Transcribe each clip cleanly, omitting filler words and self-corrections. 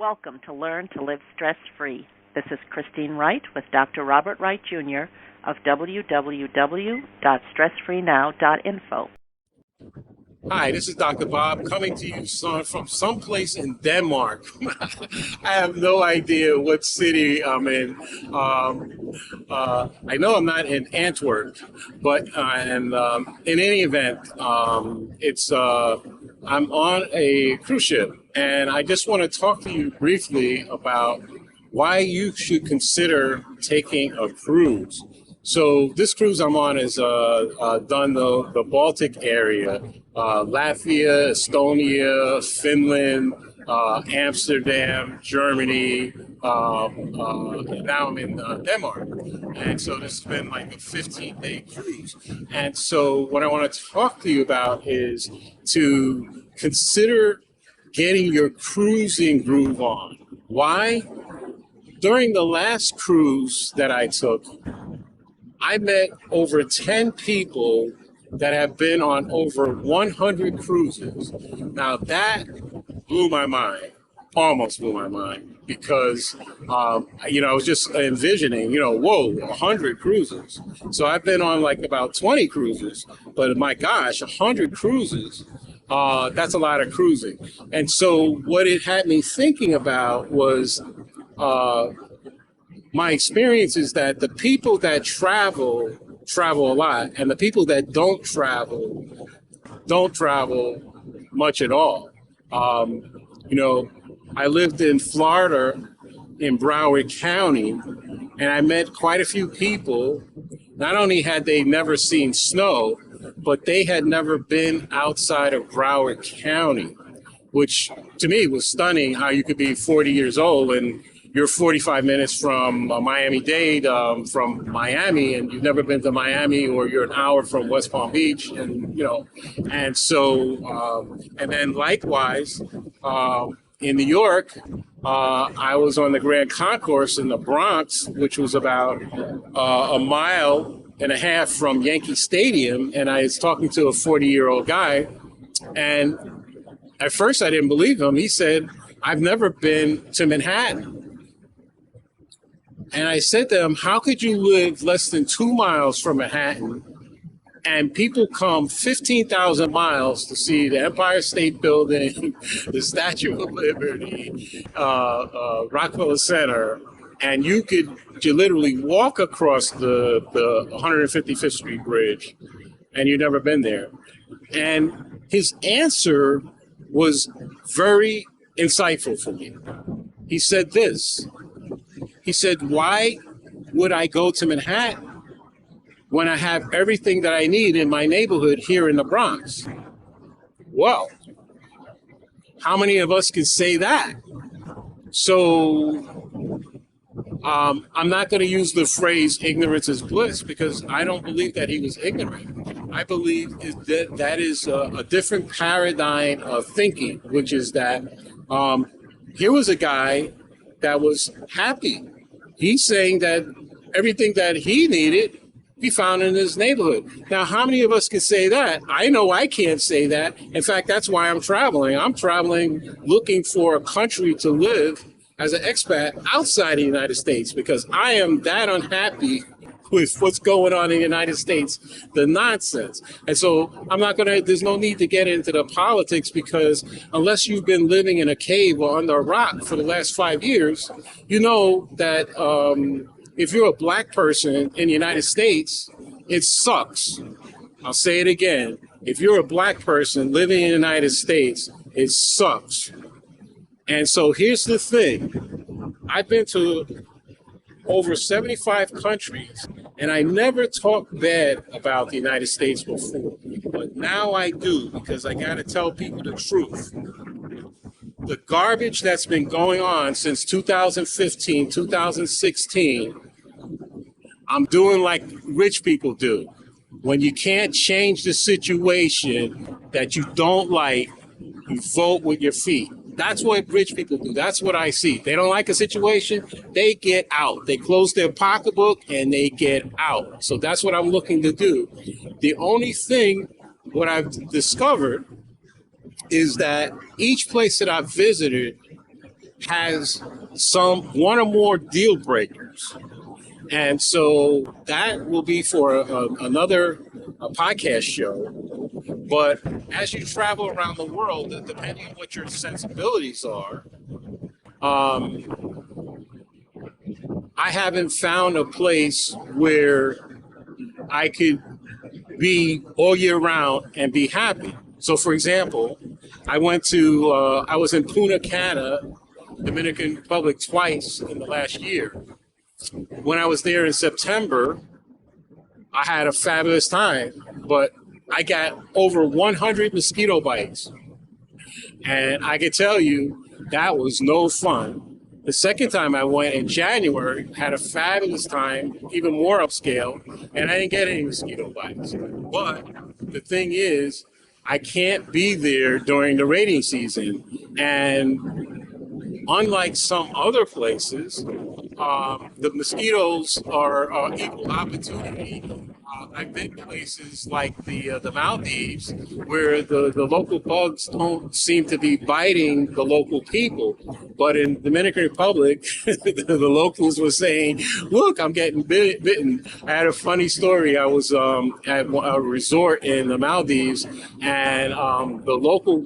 Welcome to Learn to Live Stress-Free. This is Christine Wright with Dr. Robert Wright Jr. of www.stressfreenow.info. Hi, this is Dr. Bob coming to you from someplace in Denmark. I have no idea what city I'm in. I know I'm not in Antwerp, but in any event, I'm on a cruise ship, and I just want to talk to you briefly about why you should consider taking a cruise. So this cruise I'm on is done the Baltic area, Latvia, Estonia, Finland, Amsterdam, Germany. Now I'm in Denmark, and so this has been like a 15-day cruise. And so what I want to talk to you about is to consider getting your cruising groove on. Why? During the last cruise that I took, I met over 10 people that have been on over 100 cruises. Now that blew my mind, almost blew my mind, because, I was just envisioning, whoa, 100 cruises. So I've been on like about 20 cruises, but my gosh, 100 cruises, that's a lot of cruising. And so what it had me thinking about was, my experience is that the people that travel a lot, and the people that don't travel much at all. I lived in Florida in Broward County, and I met quite a few people. Not only had they never seen snow, but they had never been outside of Broward County, which to me was stunning, how you could be 40 years old and you're 45 minutes from Miami-Dade, from Miami, and you've never been to Miami, or you're an hour from West Palm Beach, and and so, and then likewise, in New York, I was on the Grand Concourse in the Bronx, which was about a mile and a half from Yankee Stadium, and I was talking to a 40-year-old guy, and at first I didn't believe him. He said, "I've never been to Manhattan." And I said to him, how could you live less than 2 miles from Manhattan and people come 15,000 miles to see the Empire State Building, the Statue of Liberty, Rockefeller Center, and you literally walk across the 155th Street Bridge, and you've never been there? And his answer was very insightful for me. He said this. He said, why would I go to Manhattan when I have everything that I need in my neighborhood here in the Bronx? Well, how many of us can say that? So I'm not going to use the phrase ignorance is bliss, because I don't believe that he was ignorant. I believe that is a different paradigm of thinking, which is that here was a guy that was happy. He's saying that everything that he needed, he found in his neighborhood. Now, how many of us can say that? I know I can't say that. In fact, that's why I'm traveling. I'm traveling looking for a country to live as an expat outside the United States, because I am that unhappy with what's going on in the United States, the nonsense. And so there's no need to get into the politics, because unless you've been living in a cave or under a rock for the last 5 years, you know that if you're a black person in the United States, it sucks. I'll say it again. If you're a black person living in the United States, it sucks. And so here's the thing. I've been to over 75 countries, and I never talked bad about the United States before, but now I do, because I got to tell people the truth. The garbage that's been going on since 2015, 2016, I'm doing like rich people do. When you can't change the situation that you don't like, you vote with your feet. That's what rich people do. That's what I see. They don't like a situation, they get out. They close their pocketbook and they get out. So that's what I'm looking to do. The only thing, what I've discovered, is that each place that I've visited has one or more deal breakers. And so that will be for another podcast show. But as you travel around the world, depending on what your sensibilities are, I haven't found a place where I could be all year round and be happy. So, for example, I was in Punta Cana, Dominican Republic, twice in the last year. When I was there in September, I had a fabulous time, but I got over 100 mosquito bites. And I can tell you, that was no fun. The second time I went in January, had a fabulous time, even more upscale, and I didn't get any mosquito bites. But the thing is, I can't be there during the rating season. And unlike some other places, the mosquitoes are equal opportunity. I've been places like the Maldives where the local bugs don't seem to be biting the local people. But in Dominican Republic, the locals were saying, look, I'm getting bitten. I had a funny story. I was at a resort in the Maldives, and the local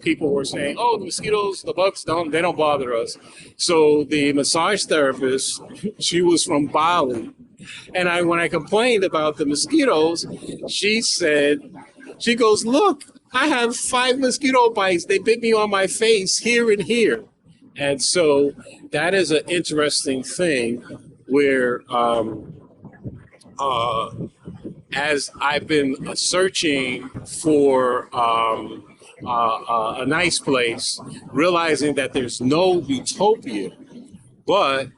people were saying, oh, the mosquitoes, the bugs, they don't bother us. So the massage therapist, she was from Bali. And when I complained about the mosquitoes, she goes, look, I have 5 mosquito bites. They bit me on my face here and here. And so that is an interesting thing where as I've been searching for a nice place, realizing that there's no utopia, but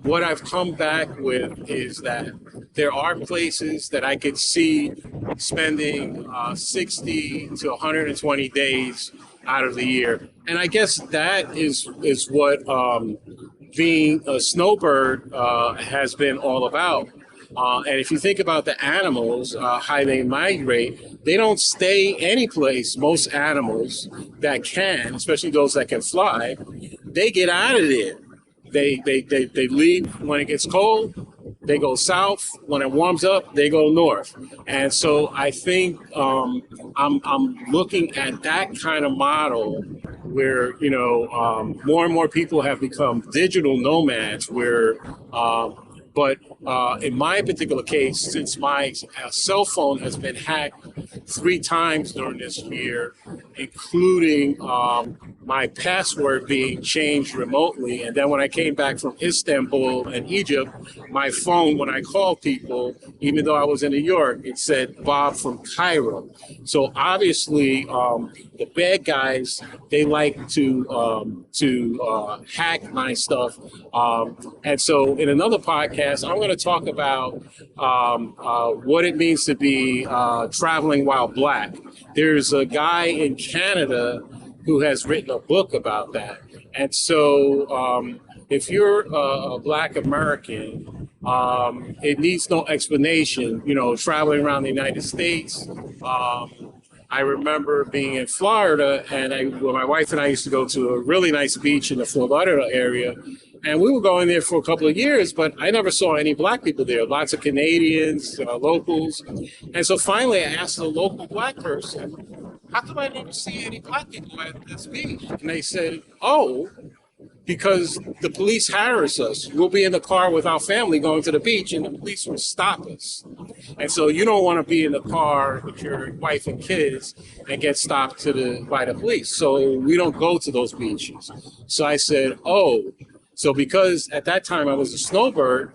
what I've come back with is that there are places that I could see spending 60 to 120 days out of the year. And I guess that is what being a snowbird has been all about. And if you think about the animals, how they migrate, they don't stay any place. Most animals that can, especially those that can fly, they get out of there. They leave when it gets cold. They go south. When it warms up, they go north. And so I think I'm looking at that kind of model where, more and more people have become digital nomads where, but in my particular case, since my cell phone has been hacked 3 times during this year, including my password being changed remotely. And then when I came back from Istanbul and Egypt, my phone, when I called people, even though I was in New York, it said Bob from Cairo. So obviously, the bad guys, they like to hack my stuff. And so in another podcast, I'm going to talk about what it means to be traveling while Black. There's a guy in Canada who has written a book about that. And so if you're a Black American, it needs no explanation, traveling around the United States. I remember being in Florida, and my wife and I used to go to a really nice beach in the Fort Lauderdale area. And we were going there for a couple of years, but I never saw any Black people there. Lots of Canadians, locals. And so finally I asked a local Black person, how come I never see any Black people at this beach? And they said, oh, because the police harass us. We'll be in the car with our family going to the beach and the police will stop us. And so you don't want to be in the car with your wife and kids and get stopped by the police. So we don't go to those beaches. So I said, oh, so because at that time I was a snowbird,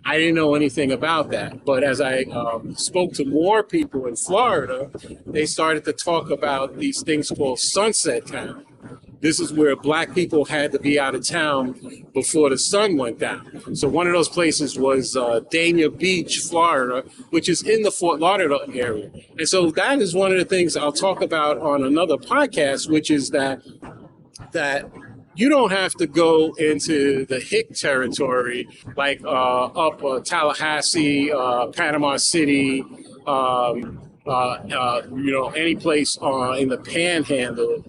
I didn't know anything about that. But as I spoke to more people in Florida, they started to talk about these things called Sunset Town. This is where Black people had to be out of town before the sun went down. So one of those places was Dania Beach, Florida, which is in the Fort Lauderdale area. And so that is one of the things I'll talk about on another podcast, which is that you don't have to go into the hick territory like up Tallahassee, Panama City, any place in the Panhandle,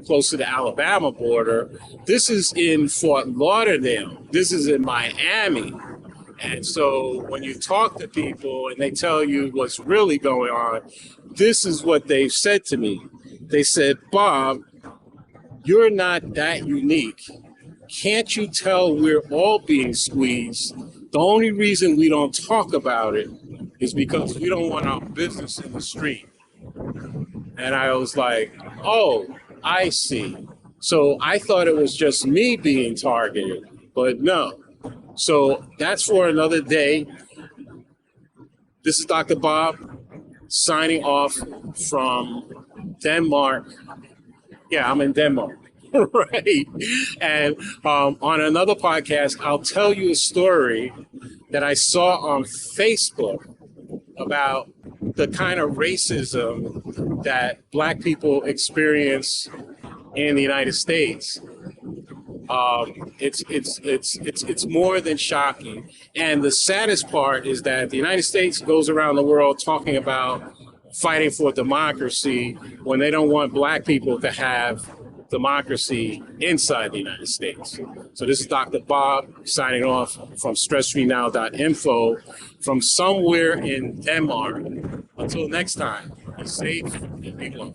close to the Alabama border. This is in Fort Lauderdale. This is in Miami. And so when you talk to people and they tell you what's really going on, this is what they've said to me. They said, Bob, you're not that unique. Can't you tell we're all being squeezed? The only reason we don't talk about it is because we don't want our business in the street. And I was like, oh, I see. So I thought it was just me being targeted, but no. So that's for another day. This is Dr. Bob signing off from Denmark. Yeah, I'm in Denmark. Right. And on another podcast, I'll tell you a story that I saw on Facebook about the kind of racism that Black people experience in the United States. It's more than shocking. And the saddest part is that the United States goes around the world talking about fighting for democracy when they don't want Black people to have democracy inside the United States. So this is Dr. Bob signing off from stressfreenow.info from somewhere in Denmark. Until next time, be safe and be well.